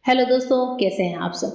Hello दोस्तों, कैसे हैं आप सब।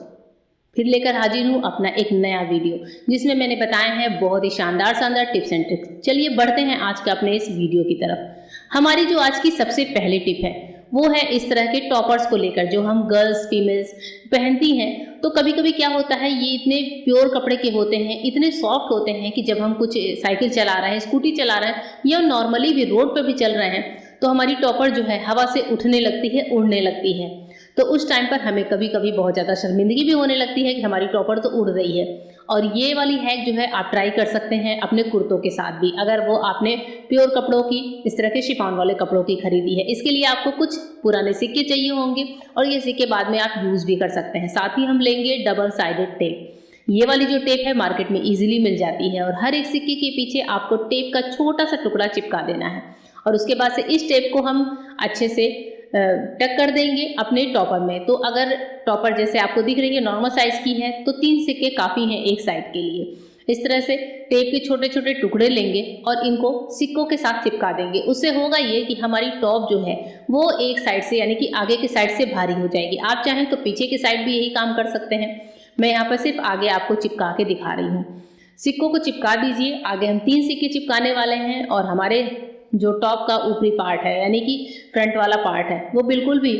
फिर लेकर हाजिर हूँ अपना एक नया वीडियो जिसमें मैंने बताए हैं बहुत ही शानदार शानदार टिप्स एंड ट्रिक्स। चलिए बढ़ते हैं आज के अपने इस वीडियो की तरफ। हमारी जो आज की सबसे पहली टिप है वो है इस तरह के टॉपर्स को लेकर जो हम गर्ल्स फीमेल्स पहनती हैं। तो कभी कभी क्या होता है, ये इतने प्योर कपड़े के होते हैं, इतने सॉफ्ट होते हैं कि जब हम कुछ साइकिल चला रहे हैं, स्कूटी चला रहे हैं या नॉर्मली भी रोड पर भी चल रहे हैं तो हमारी टॉपर जो है हवा से उठने लगती है, उड़ने लगती है। तो उस टाइम पर हमें कभी कभी बहुत ज़्यादा शर्मिंदगी भी होने लगती है कि हमारी टॉपर तो उड़ रही है। और ये वाली हैक जो है आप ट्राई कर सकते हैं अपने कुर्तों के साथ भी, अगर वो आपने प्योर कपड़ों की इस तरह के शिफॉन वाले कपड़ों की खरीदी है। इसके लिए आपको कुछ पुराने सिक्के चाहिए होंगे और ये सिक्के बाद में आप यूज़ भी कर सकते हैं। साथ ही हम लेंगे डबल साइडेड टेप। ये वाली जो टेप है मार्केट में इजीली मिल जाती है और हर एक सिक्के के पीछे आपको टेप का छोटा सा टुकड़ा चिपका देना है और उसके बाद से इस टेप को हम अच्छे से टक कर देंगे अपने टॉपर में। तो अगर टॉपर जैसे आपको दिख रही है नॉर्मल साइज की है तो 3 सिक्के काफ़ी हैं एक साइड के लिए। इस तरह से टेप के छोटे छोटे टुकड़े लेंगे और इनको सिक्कों के साथ चिपका देंगे। उससे होगा ये कि हमारी टॉप जो है वो एक साइड से यानी कि आगे की साइड से भारी हो जाएगी। आप चाहें तो पीछे की साइड भी यही काम कर सकते हैं। मैं यहाँ पर सिर्फ आगे आपको चिपका के दिखा रही हूँ। सिक्कों को चिपका दीजिए। आगे हम 3 सिक्के चिपकाने वाले हैं और हमारे जो टॉप का ऊपरी पार्ट है यानी कि फ्रंट वाला पार्ट है वो बिल्कुल भी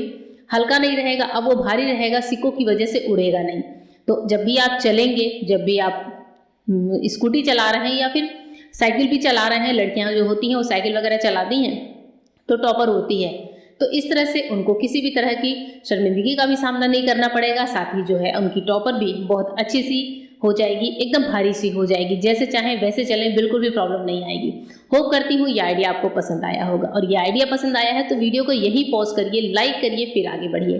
हल्का नहीं रहेगा, अब वो भारी रहेगा, सिक्कों की वजह से उड़ेगा नहीं। तो जब भी आप चलेंगे, जब भी आप स्कूटी चला रहे हैं या फिर साइकिल भी चला रहे हैं, लड़कियां जो होती हैं वो साइकिल वगैरह चलाती हैं तो टॉपर होती है, तो इस तरह से उनको किसी भी तरह की शर्मिंदगी का भी सामना नहीं करना पड़ेगा। साथ ही जो है उनकी टॉपर भी बहुत अच्छी सी हो जाएगी, एकदम भारी सी हो जाएगी, जैसे चाहें वैसे चलें, बिल्कुल भी प्रॉब्लम नहीं आएगी। होप करती हूँ ये आइडिया आपको पसंद आया होगा और ये आइडिया पसंद आया है तो वीडियो को यहीं पॉज करिए, लाइक करिए, फिर आगे बढ़िए।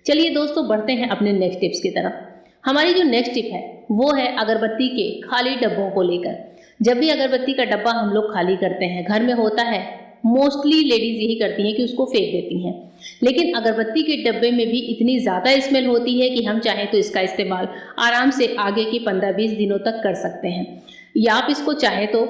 चलिए दोस्तों बढ़ते हैं अपने नेक्स्ट टिप्स की तरफ। हमारी जो नेक्स्ट टिप है वो है अगरबत्ती के खाली डब्बों को लेकर। जब भी अगरबत्ती का डब्बा हम लोग खाली करते हैं, घर में होता है मोस्टली लेडीज यही करती हैं कि उसको फेंक देती हैं, लेकिन अगरबत्ती के डब्बे में भी इतनी ज़्यादा स्मेल होती है कि हम चाहें तो इसका इस्तेमाल आराम से आगे के 15-20 दिनों तक कर सकते हैं। या आप इसको चाहे तो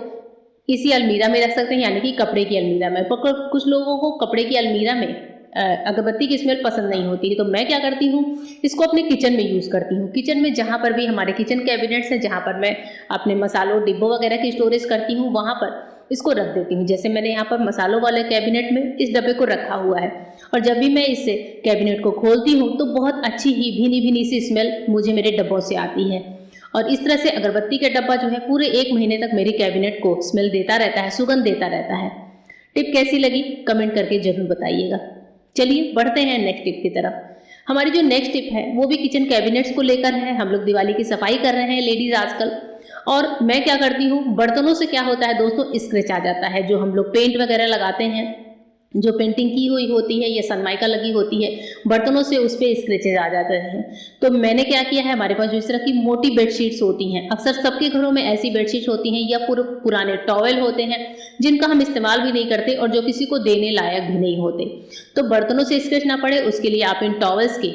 किसी अलमीरा में रख सकते हैं यानी कि कपड़े की अलमीरा में। पर कुछ लोगों को कपड़े की अलमीरा में अगरबत्ती की स्मेल पसंद नहीं होती है, तो मैं क्या करती हूँ, इसको अपने किचन में यूज़ करती हूँ। किचन में जहाँ पर भी हमारे किचन कैबिनेट्स हैं, जहाँ पर मैं अपने मसालों डिब्बों वगैरह की स्टोरेज करती हूँ, वहाँ पर इसको रख देती हूँ। जैसे मैंने यहाँ पर मसालों वाले कैबिनेट में इस डब्बे को रखा हुआ है और जब भी मैं इस कैबिनेट को खोलती हूँ तो बहुत अच्छी ही भीनी भीनी सी स्मेल मुझे मेरे डब्बों से आती है। और इस तरह से अगरबत्ती का डब्बा जो है पूरे 1 महीने तक मेरी कैबिनेट को स्मेल देता रहता है, सुगंध देता रहता है। टिप कैसी लगी कमेंट करके जरूर बताइएगा। चलिए बढ़ते हैं नेक्स्ट टिप की तरफ। हमारी जो नेक्स्ट टिप है वो भी किचन कैबिनेट्स को लेकर है। हम लोग दिवाली की सफाई कर रहे हैं लेडीज आजकल, और मैं क्या करती हूँ, बर्तनों से क्या होता है दोस्तों, स्क्रैच आ जाता है। जो हम लोग पेंट वगैरह लगाते हैं, जो पेंटिंग की हुई होती है या सनमाइका लगी होती है, बर्तनों से उस पर स्क्रैचेज आ जाते हैं। तो मैंने क्या किया है, हमारे पास जो इस तरह की मोटी बेडशीट्स होती हैं, अक्सर सबके घरों में ऐसी बेडशीट्स होती हैं या पुराने टॉवेल होते हैं जिनका हम इस्तेमाल भी नहीं करते और जो किसी को देने लायक भी नहीं होते। तो बर्तनों से स्क्रैच ना पड़े उसके लिए आप इन टॉवेल्स के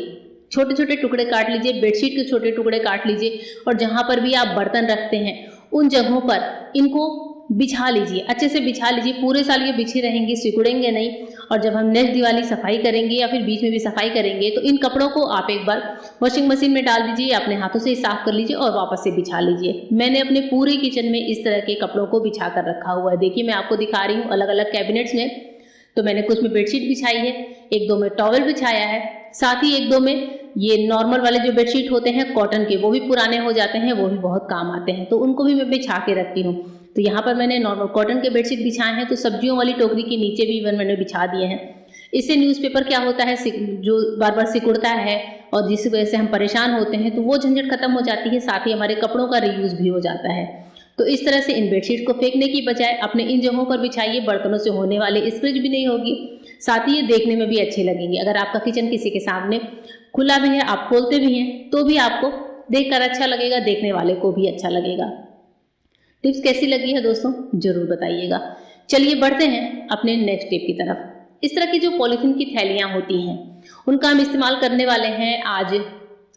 छोटे छोटे टुकड़े काट लीजिए, बेडशीट के छोटे टुकड़े काट लीजिए और जहाँ पर भी आप बर्तन रखते हैं उन जगहों पर इनको बिछा लीजिए, अच्छे से बिछा लीजिए। पूरे साल ये बिछे रहेंगे, सिकुड़ेंगे नहीं। और जब हम नेक्स्ट दिवाली सफाई करेंगे या फिर बीच में भी सफाई करेंगे तो इन कपड़ों को आप एक बार वॉशिंग मशीन में डाल दीजिए, अपने हाथों से साफ कर लीजिए और वापस से बिछा लीजिए। मैंने अपने पूरे किचन में इस तरह के कपड़ों को बिछा कर रखा हुआ है। देखिए मैं आपको दिखा रही हूँ अलग अलग कैबिनेट्स में। तो मैंने कुछ में बेडशीट बिछाई है, 1-2 में टॉवेल बिछाया है, साथ ही 1-2 में ये नॉर्मल वाले जो बेडशीट होते हैं कॉटन के, वो भी पुराने हो जाते हैं, वो भी बहुत काम आते हैं, तो उनको भी मैं बिछा के रखती हूँ। तो यहाँ पर मैंने नॉर्मल कॉटन के बेडशीट बिछाए हैं, तो सब्जियों वाली टोकरी के नीचे भी इवन मैंने बिछा दिए हैं। इससे न्यूज़पेपर क्या होता है, जो बार बार सिकुड़ता है और जिस वजह से हम परेशान होते हैं, तो वो झंझट खत्म हो जाती है। साथ ही हमारे कपड़ों का रीयूज़ भी हो जाता है। तो इस तरह से इन बेडशीट को फेंकने की बजाय अपने इन जगहों पर बिछाइए, बर्तनों से होने वाले स्क्रैच भी नहीं होगी, साथ ही ये देखने में भी अच्छे लगेंगे। अगर आपका किचन किसी के सामने खुला भी है, आप खोलते भी हैं, तो भी आपको देखकर अच्छा लगेगा, देखने वाले को भी अच्छा लगेगा। टिप्स कैसी लगी है दोस्तों जरूर बताइएगा। चलिए बढ़ते हैं अपने नेक्स्ट टिप की तरफ। इस तरह की जो पॉलीथीन की थैलियाँ होती हैं उनका हम इस्तेमाल करने वाले हैं आज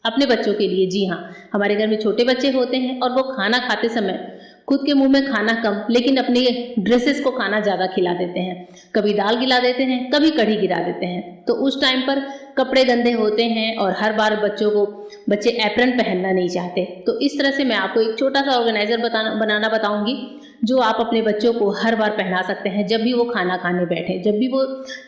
अपने बच्चों के लिए। जी हाँ, हमारे घर में छोटे बच्चे होते हैं और वो खाना खाते समय खुद के मुंह में खाना कम लेकिन अपने ड्रेसेस को खाना ज़्यादा खिला देते हैं। कभी दाल गिरा देते हैं, कभी कढ़ी गिरा देते हैं। तो उस टाइम पर कपड़े गंदे होते हैं और हर बार बच्चे एप्रन पहनना नहीं चाहते। तो इस तरह से मैं आपको एक छोटा सा ऑर्गेनाइजर बनाना बताऊंगी जो आप अपने बच्चों को हर बार पहना सकते हैं। जब भी वो खाना खाने बैठे, जब भी वो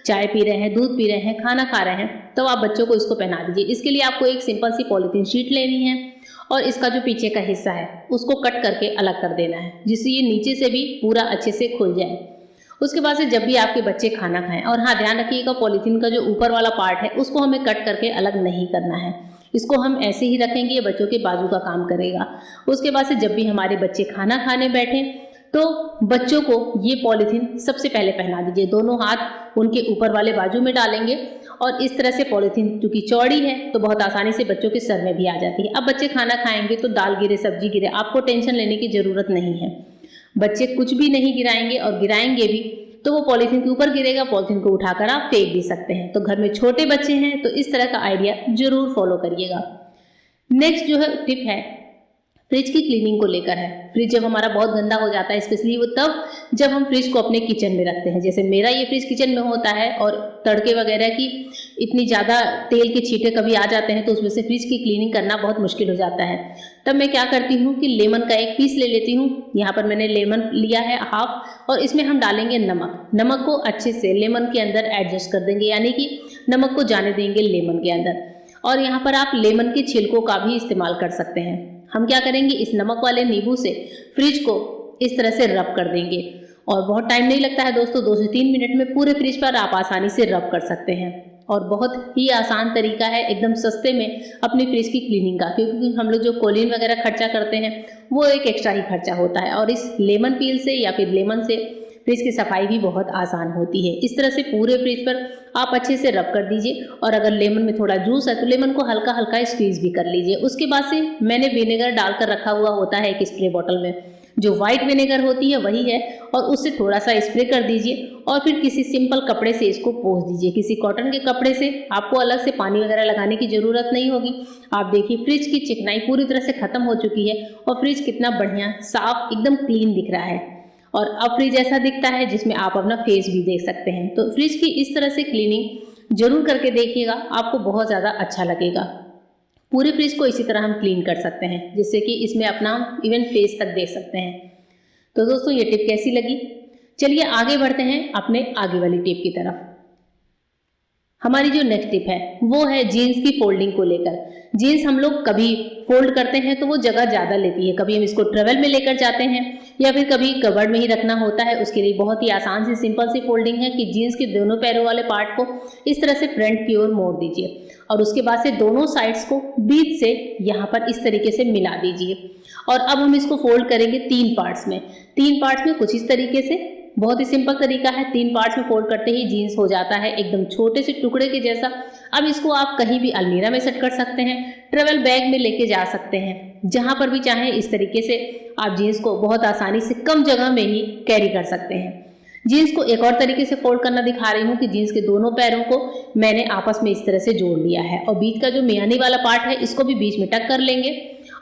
चाय पी रहे हैं, दूध पी रहे हैं, खाना खा रहे हैं, तो आप बच्चों को इसको पहना दीजिए। इसके लिए आपको एक सिंपल सी पॉलीथीन शीट लेनी है और इसका जो पीछे का हिस्सा है उसको कट करके अलग कर देना है, जिससे ये नीचे से भी पूरा अच्छे से खुल जाए। उसके बाद से जब भी आपके बच्चे खाना खाएं, और हाँ ध्यान रखिएगा पॉलीथीन का जो ऊपर वाला पार्ट है उसको हमें कट करके अलग नहीं करना है। इसको हम ऐसे ही रखेंगे, ये बच्चों के बाजू का काम करेगा। उसके बाद से जब भी हमारे बच्चे खाना खाने बैठें तो बच्चों को ये पॉलीथीन सबसे पहले पहना दीजिए। दोनों हाथ उनके ऊपर वाले बाजू में डालेंगे और इस तरह से पॉलीथीन चूंकि चौड़ी है तो बहुत आसानी से बच्चों के सर में भी आ जाती है। अब बच्चे खाना खाएंगे तो दाल गिरे, सब्जी गिरे, आपको टेंशन लेने की जरूरत नहीं है। बच्चे कुछ भी नहीं गिराएंगे और गिराएंगे भी तो वो पॉलीथीन के ऊपर गिरेगा, पॉलीथीन को उठाकर आप फेंक भी सकते हैं। तो घर में छोटे बच्चे हैं तो इस तरह का आइडिया जरूर फॉलो करिएगा। नेक्स्ट जो है टिप है फ्रिज की क्लीनिंग को लेकर है। फ्रिज जब हमारा बहुत गंदा हो जाता है, स्पेशली वो तब जब हम फ्रिज को अपने किचन में रखते हैं। जैसे मेरा ये फ्रिज किचन में होता है और तड़के वगैरह की इतनी ज़्यादा तेल के छींटे कभी आ जाते हैं तो उसमें से फ्रिज की क्लीनिंग करना बहुत मुश्किल हो जाता है। तब मैं क्या करती हूँ कि लेमन का एक पीस ले लेती हूँ। यहाँ पर मैंने लेमन लिया है हाफ, और इसमें हम डालेंगे नमक। नमक को अच्छे से लेमन के अंदर एडजस्ट कर देंगे, यानी कि नमक को जाने देंगे लेमन के अंदर। और यहाँ पर आप लेमन के छिलकों का भी इस्तेमाल कर सकते हैं। हम क्या करेंगे, इस नमक वाले नींबू से फ्रिज को इस तरह से रब कर देंगे और बहुत टाइम नहीं लगता है दोस्तों, 2 से 3 मिनट में पूरे फ्रिज पर आप आसानी से रब कर सकते हैं। और बहुत ही आसान तरीका है एकदम सस्ते में अपनी फ्रिज की क्लीनिंग का, क्योंकि हम लोग जो कोलिन वगैरह खर्चा करते हैं वो एक एक्स्ट्रा ही खर्चा होता है और इस लेमन पील से या फिर लेमन से फ्रिज की सफाई भी बहुत आसान होती है। इस तरह से पूरे फ्रिज पर आप अच्छे से रब कर दीजिए और अगर लेमन में थोड़ा जूस है तो लेमन को हल्का हल्का स्क्वीज भी कर लीजिए। उसके बाद से मैंने विनेगर डालकर रखा हुआ होता है एक स्प्रे बॉटल में, जो व्हाइट विनेगर होती है वही है, और उससे थोड़ा सा स्प्रे कर दीजिए और फिर किसी सिंपल कपड़े से इसको पोंछ दीजिए। किसी कॉटन के कपड़े से, आपको अलग से पानी वगैरह लगाने की ज़रूरत नहीं होगी। आप देखिए फ्रिज की चिकनाई पूरी तरह से खत्म हो चुकी है और फ्रिज कितना बढ़िया साफ एकदम क्लीन दिख रहा है। और अब फ्रिज ऐसा दिखता है जिसमें आप अपना फेस भी देख सकते हैं। तो फ्रिज की इस तरह से क्लीनिंग जरूर करके देखिएगा, आपको बहुत ज़्यादा अच्छा लगेगा। पूरे फ्रिज को इसी तरह हम क्लीन कर सकते हैं जिससे कि इसमें अपना इवन फेस तक देख सकते हैं। तो दोस्तों ये टिप कैसी लगी? चलिए आगे बढ़ते हैं अपने आगे वाली टिप की तरफ। हमारी जो नेक्स्ट टिप है वो है जीन्स की फोल्डिंग को लेकर। जीन्स हम लोग कभी फोल्ड करते हैं तो वो जगह ज़्यादा लेती है, कभी हम इसको ट्रेवल में लेकर जाते हैं या फिर कभी कबर्ड में ही रखना होता है। उसके लिए बहुत ही आसान सी सिंपल सी फोल्डिंग है कि जीन्स के दोनों पैरों वाले पार्ट को इस तरह से फ्रंट की ओर मोड़ दीजिए और उसके बाद से दोनों साइड्स को बीच से यहाँ पर इस तरीके से मिला दीजिए। और अब हम इसको फोल्ड करेंगे 3 पार्ट्स में। 3 पार्ट्स में कुछ इस तरीके से, बहुत ही सिंपल तरीका है। 3 पार्ट्स में फोल्ड करते ही जीन्स हो जाता है एकदम छोटे से टुकड़े के जैसा। अब इसको आप कहीं भी अलमीरा में सेट कर सकते हैं, ट्रेवल बैग में लेके जा सकते हैं, जहां पर भी चाहें। इस तरीके से आप जीन्स को बहुत आसानी से कम जगह में ही कैरी कर सकते हैं। जीन्स को एक और तरीके से फोल्ड करना दिखा रही हूँ कि जीन्स के दोनों पैरों को मैंने आपस में इस तरह से जोड़ लिया है और बीच का जो मियानी वाला पार्ट है इसको भी बीच में टक कर लेंगे।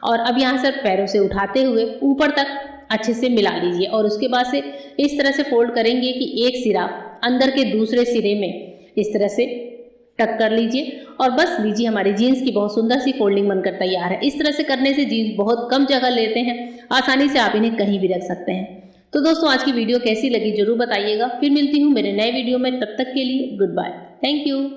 और अब यहाँ से पैरों से उठाते हुए ऊपर तक अच्छे से मिला लीजिए और उसके बाद से इस तरह से फोल्ड करेंगे कि एक सिरा अंदर के दूसरे सिरे में इस तरह से टक कर लीजिए और बस लीजिए, हमारी जीन्स की बहुत सुंदर सी फोल्डिंग बनकर तैयार है। इस तरह से करने से जीन्स बहुत कम जगह लेते हैं, आसानी से आप इन्हें कहीं भी रख सकते हैं। तो दोस्तों आज की वीडियो कैसी लगी जरूर बताइएगा। फिर मिलती हूँ मेरे नए वीडियो में, तब तक के लिए गुड बाय, थैंक यू।